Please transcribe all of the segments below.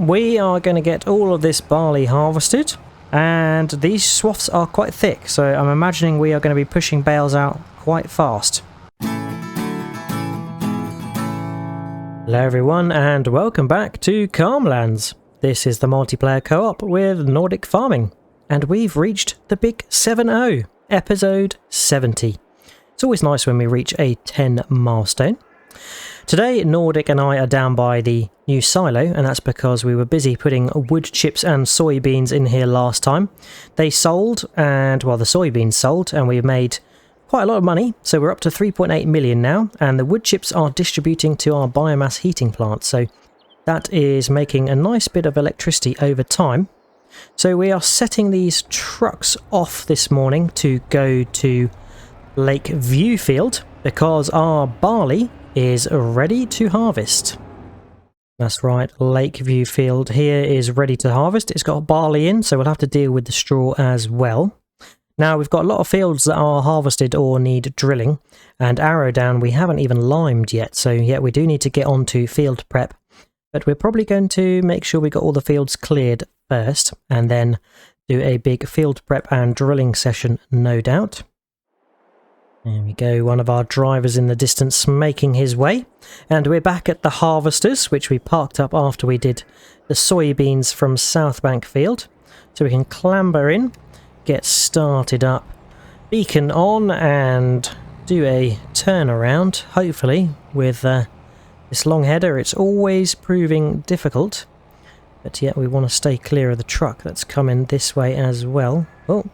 we are going to get all of this barley harvested, and these swaths are quite thick, so I'm imagining we are going to be pushing bales out quite fast. Hello everyone, and welcome back to Calmlands. This is the multiplayer co-op with Nordic Farming, and we've reached the big 7-0, episode 70. It's always nice when we reach a 10 milestone. Today, Nordic and I are down by the new silo, and that's because we were busy putting wood chips and soybeans in here last time. They sold, and well, the soybeans sold, and we made quite a lot of money, so we're up to 3.8 million now, and the wood chips are distributing to our biomass heating plant, so that is making a nice bit of electricity over time. So we are setting these trucks off this morning to go to Lake Viewfield, because our barley is ready to harvest. That's right, Lake Viewfield here is ready to harvest. It's got barley in, so we'll have to deal with the straw as well. Now, we've got a lot of fields that are harvested or need drilling, and Arrow Down we haven't even limed yet, so yeah, we do need to get on to field prep. But we're probably going to make sure we got all the fields cleared first, and then do a big field prep and drilling session, no doubt. There we go, one of our drivers in the distance making his way. And we're back at the harvesters, which we parked up after we did the soybeans from Southbank Field. So we can clamber in, get started up, beacon on, and do a turnaround, hopefully, with this long header. It's always proving difficult, but yet we want to stay clear of the truck that's coming this way as well. Oh,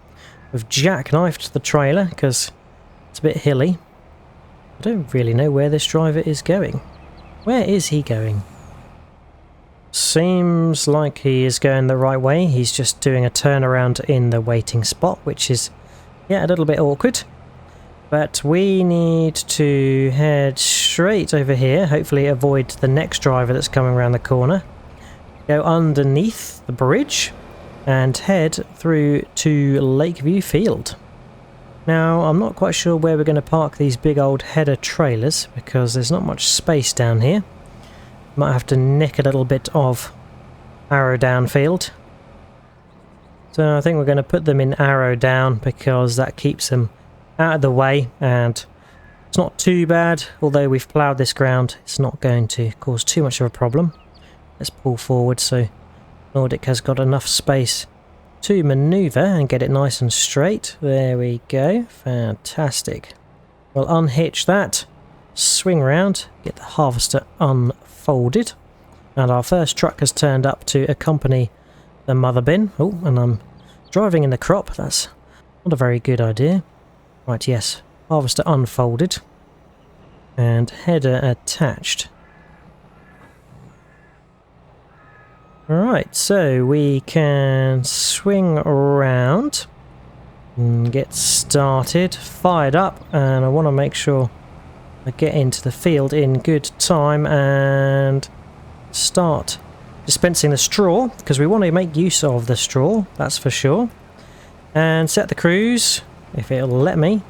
we've jackknifed the trailer because it's a bit hilly. I don't really know where this driver is going. Where is he going? Seems like he is going the right way. He's just doing a turnaround in the waiting spot, which is, yeah, a little bit awkward. But we need to head straight over here, hopefully avoid the next driver that's coming around the corner. Go underneath the bridge and head through to Lakeview Field. Now, I'm not quite sure where we're going to park these big old header trailers, because there's not much space down here. Might have to nick a little bit of Arrow Down Field. So I think we're going to put them in Arrow Down, because that keeps them out of the way, and it's not too bad. Although we've ploughed this ground, it's not going to cause too much of a problem. Let's pull forward so Nordic has got enough space to manoeuvre and get it nice and straight. There we go, fantastic. We'll unhitch that, swing round, get the harvester unfolded, and our first truck has turned up to accompany the mother bin. Oh, and I'm driving in the crop, that's not a very good idea. Right, yes, harvester unfolded and header attached. Alright, so we can swing around and get started, fired up, and I want to make sure I get into the field in good time and start dispensing the straw, because we want to make use of the straw, that's for sure. And set the cruise, if it'll let me.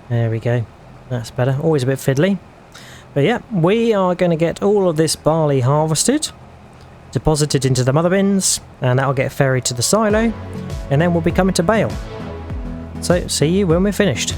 There we go, that's better, always a bit fiddly. But yeah, we are going to get all of this barley harvested, deposited into the mother bins, and that'll get ferried to the silo, and then we'll be coming to bale. So, see you when we're finished.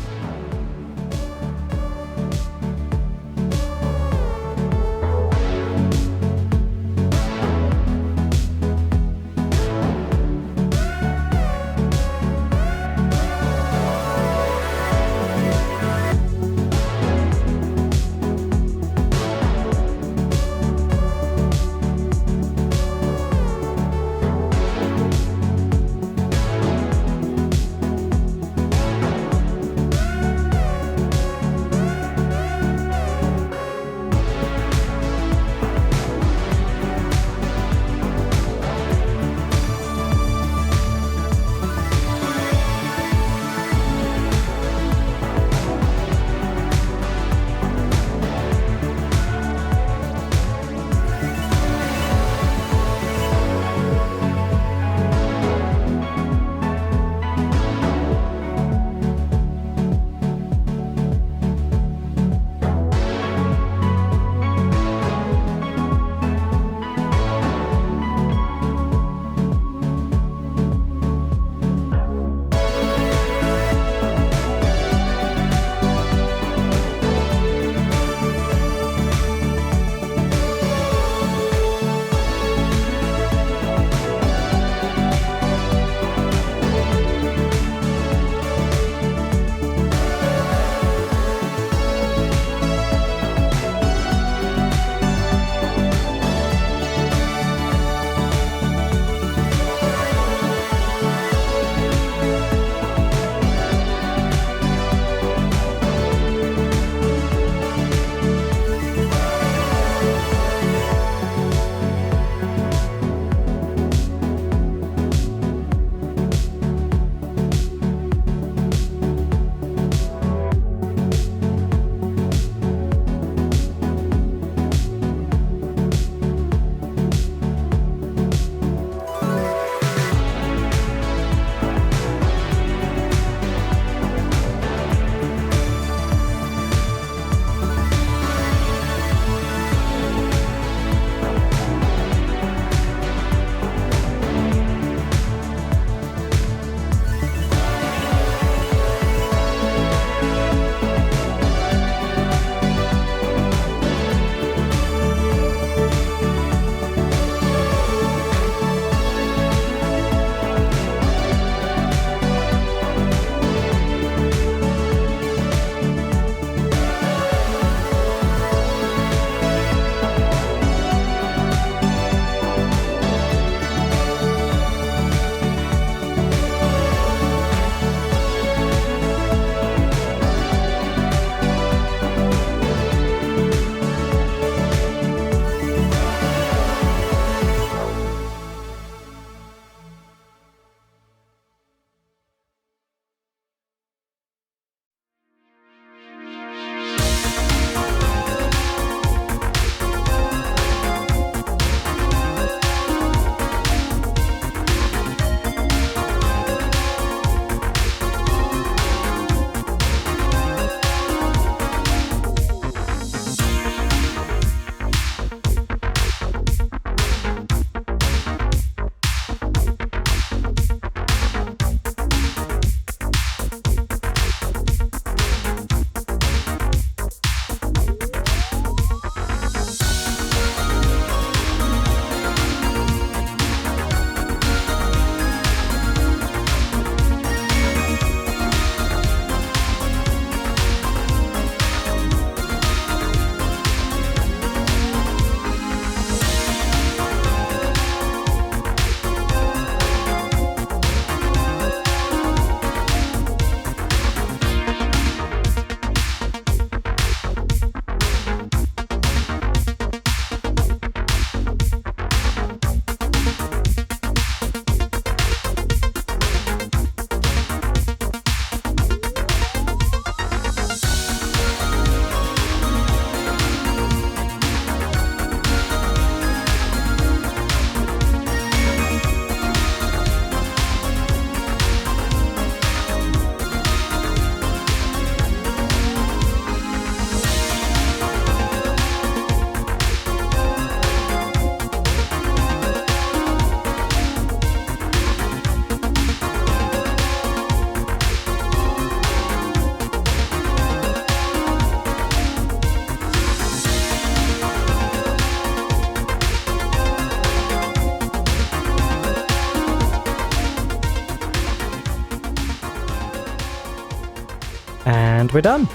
And we're done.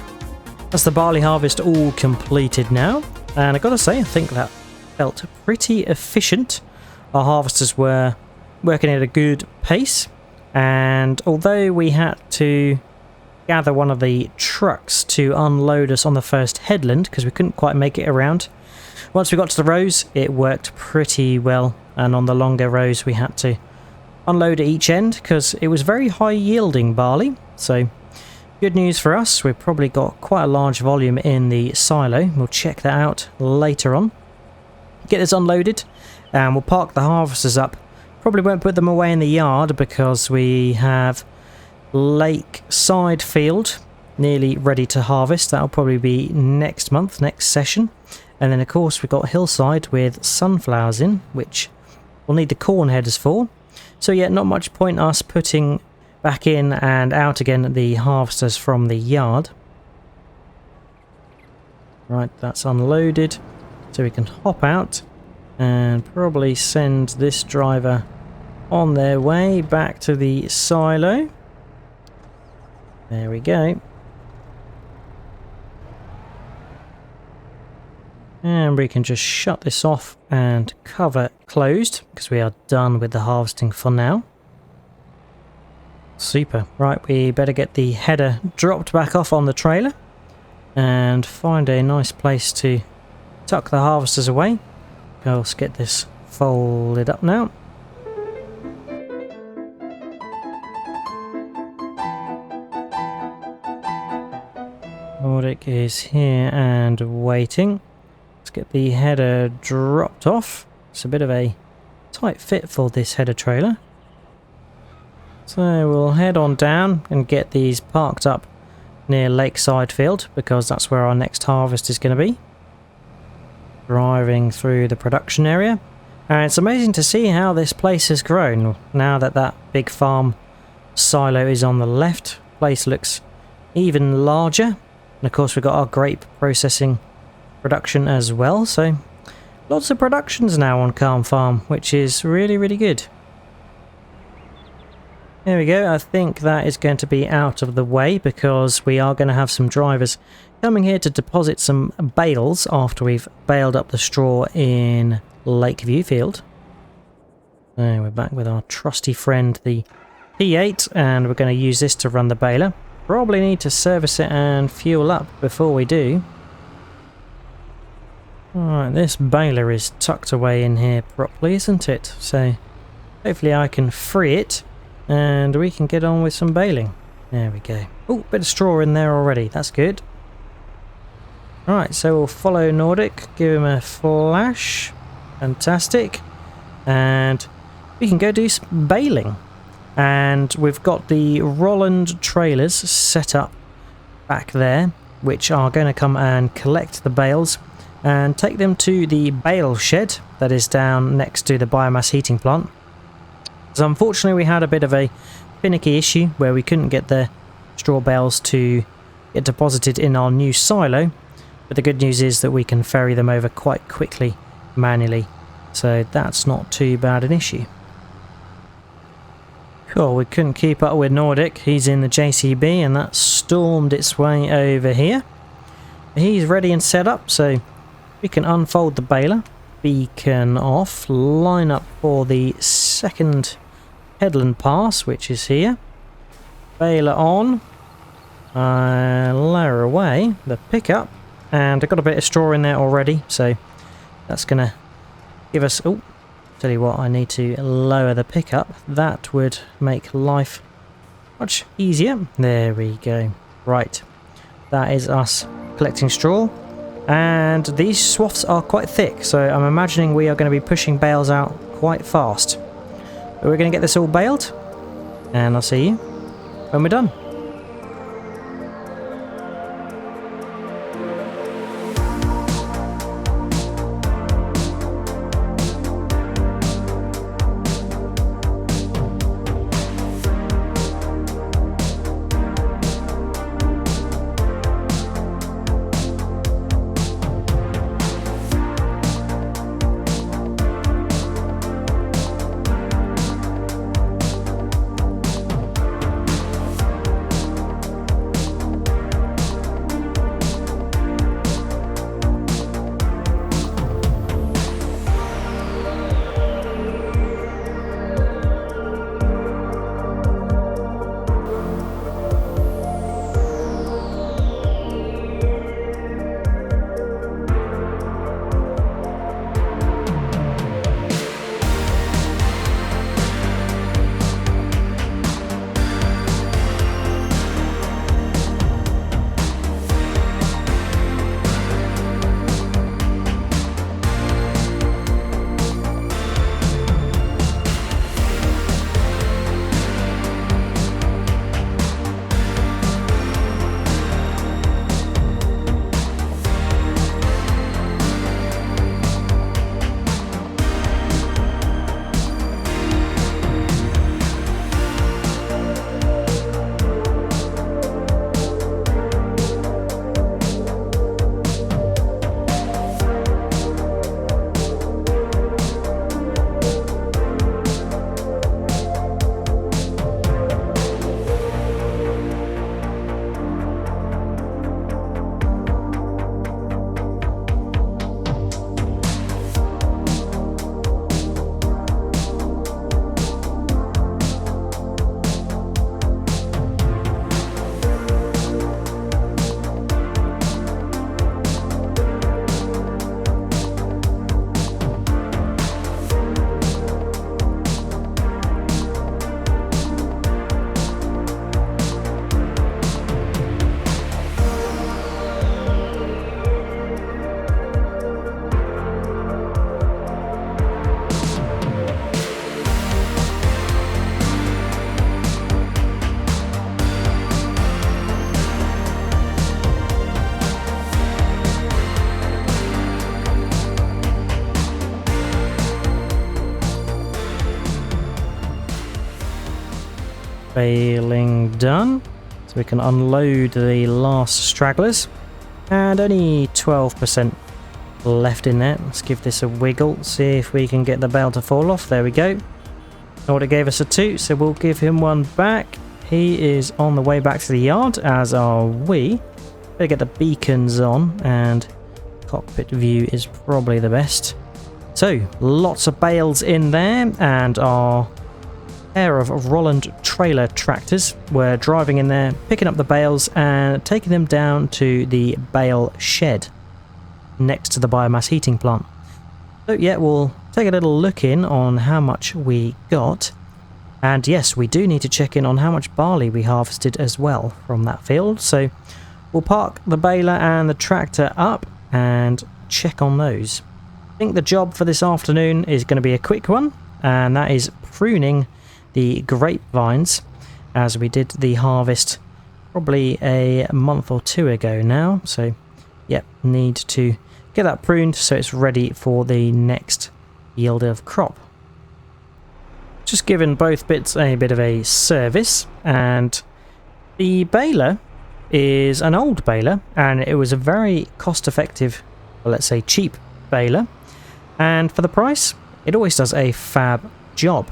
That's the barley harvest all completed now. And I gotta say, I think that felt pretty efficient. Our harvesters were working at a good pace. And although we had to gather one of the trucks to unload us on the first headland because we couldn't quite make it around, once we got to the rows it worked pretty well, and on the longer rows we had to unload at each end because it was very high yielding barley. So good news for us, we've probably got quite a large volume in the silo. We'll check that out later on. Get this unloaded and we'll park the harvesters up. Probably won't put them away in the yard because we have lakeside field nearly ready to harvest. That'll probably be next month, next session. And then of course we've got hillside with sunflowers in, which we'll need the corn headers for. So yeah, not much point us putting back in and out again the harvesters from the yard. Right, that's unloaded, so we can hop out and probably send this driver on their way back to the silo. There we go. And we can just shut this off and cover closed because we are done with the harvesting for now. Super. Right, we better get the header dropped back off on the trailer and find a nice place to tuck the harvesters away. Let's get this folded up now. Nordic is here and waiting. Let's get the header dropped off. It's a bit of a tight fit for this header trailer. So we'll head on down and get these parked up near Lakeside Field because that's where our next harvest is going to be. Driving through the production area. And it's amazing to see how this place has grown. Now that that big farm silo is on the left, the place looks even larger. And of course we've got our grape processing production as well. So lots of productions now on Calm Farm, which is really, really good. There we go. I think that is going to be out of the way because we are going to have some drivers coming here to deposit some bales after we've baled up the straw in Lakeview Field. And we're back with our trusty friend, the P8, and we're going to use this to run the baler. Probably need to service it and fuel up before we do. Alright, this baler is tucked away in here properly, isn't it? So hopefully I can free it and we can get on with some baling. There we go. Oh, bit of straw in there already. That's good. Alright, so we'll follow Nordic, give him a flash. Fantastic. And we can go do some baling. And we've got the Roland trailers set up back there, which are going to come and collect the bales and take them to the bale shed that is down next to the biomass heating plant. So unfortunately we had a bit of a finicky issue where we couldn't get the straw bales to get deposited in our new silo, but the good news is that we can ferry them over quite quickly manually, so that's not too bad an issue. Cool, we couldn't keep up with Nordic. He's in the JCB and that stormed its way over here. He's ready and set up, so we can unfold the baler, beacon off, line up for the second headland pass, which is here. Baler on, lower away the pickup, and I've got a bit of straw in there already, so that's going to give us... Oh, tell you what, I need to lower the pickup. That would make life much easier. There we go. Right, that is us collecting straw. And these swaths are quite thick, so I'm imagining we are going to be pushing bales out quite fast. But we're going to get this all baled, and I'll see you when we're done. baling done. So we can unload the last stragglers. And only 12% left in there. Let's give this a wiggle, see if we can get the bale to fall off. There we go. Nordic gave us a 2, so we'll give him one back. He is on the way back to the yard, as are we. Better get the beacons on, and cockpit view is probably the best. So, lots of bales in there, and our pair of Roland trailer tractors were driving in there, picking up the bales and taking them down to the bale shed next to the biomass heating plant. So yeah, we'll take a little look in on how much we got. And yes, we do need to check in on how much barley we harvested as well from that field. So we'll park the baler and the tractor up and check on those. I think the job for this afternoon is going to be a quick one, and that is pruning the grapevines, as we did the harvest probably a month or 2 ago now. So yep, need to get that pruned so it's ready for the next yield of crop. Just given both bits a bit of a service, and the baler is an old baler, and it was a very cost effective, well, let's say cheap baler, and for the price it always does a fab job.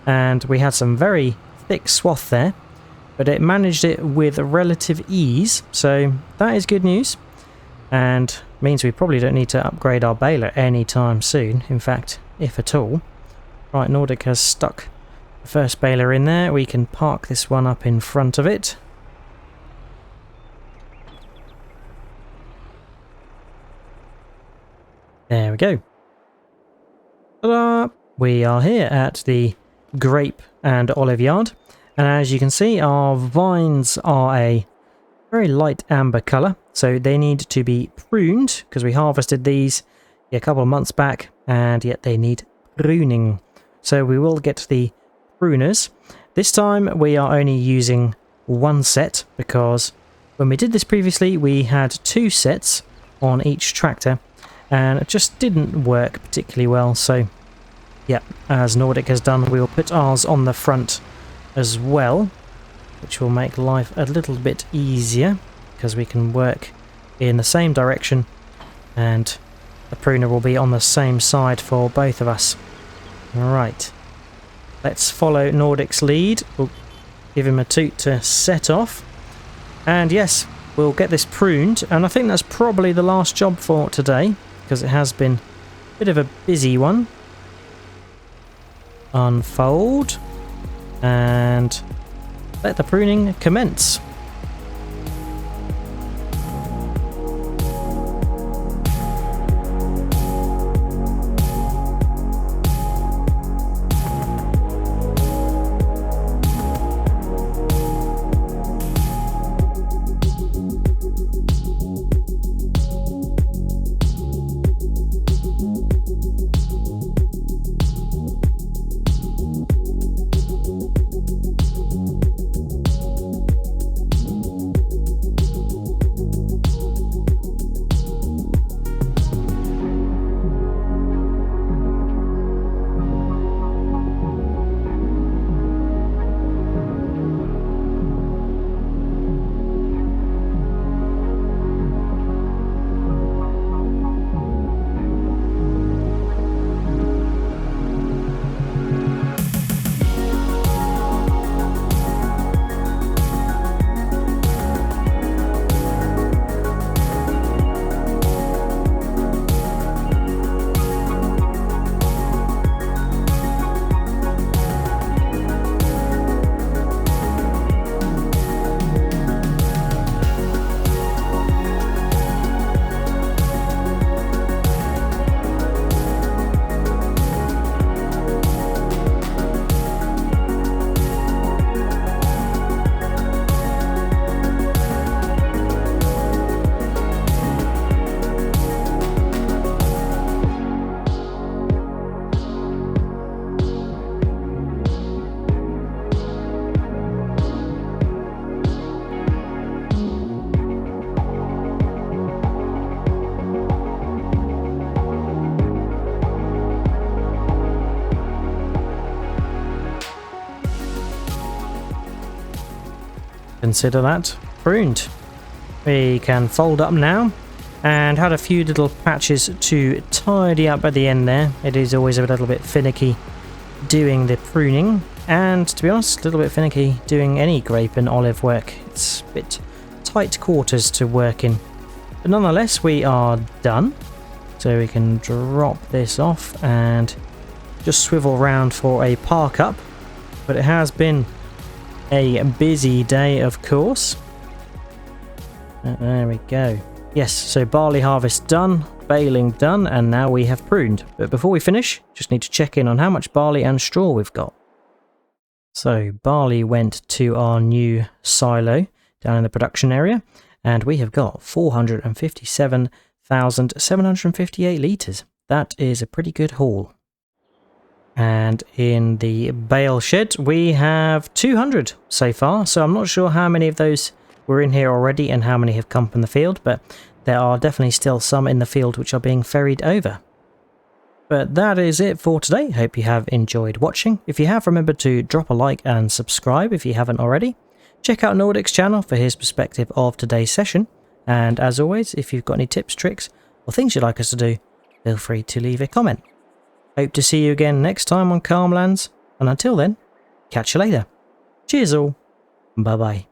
And we had some very thick swath there, but it managed it with relative ease, so that is good news, and means we probably don't need to upgrade our baler anytime soon, in fact, if at all. Right, Nordic has stuck the first baler in there. We can park this one up in front of it. There we go. Ta-da! We are here at the grape and olive yard, and as you can see, our vines are a very light amber colour, so they need to be pruned because we harvested these a couple of months back, and yet they need pruning. So we will get the pruners. This time we are only using one set, because when we did this previously we had 2 sets on each tractor and it just didn't work particularly well. So yeah, as Nordic has done, we will put ours on the front as well, which will make life a little bit easier because we can work in the same direction and the pruner will be on the same side for both of us. Right, let's follow Nordic's lead. We'll give him a toot to set off, and yes, we'll get this pruned, and I think that's probably the last job for today because it has been a bit of a busy one. Unfold and let the pruning commence. consider that pruned. We can fold up now, and had a few little patches to tidy up at the end there. It is always a little bit finicky doing the pruning, and to be honest, a little bit finicky doing any grape and olive work. It's a bit tight quarters to work in. But nonetheless, we are done. So we can drop this off and just swivel round for a park up. But it has been a busy day, of course. There we go. Yes, so barley harvest done, baling done, and now we have pruned. But before we finish, just need to check in on how much barley and straw we've got. So barley went to our new silo down in the production area, and we have got 457,758 litres. That is a pretty good haul. And in the bale shed, we have 200 so far, so I'm not sure how many of those were in here already and how many have come from the field, but there are definitely still some in the field which are being ferried over. But that is it for today. Hope you have enjoyed watching. If you have, remember to drop a like and subscribe if you haven't already. Check out Nordic's channel for his perspective of today's session. And as always, if you've got any tips, tricks, or things you'd like us to do, feel free to leave a comment. Hope to see you again next time on Calmlands, and until then, catch you later. Cheers all. Bye bye.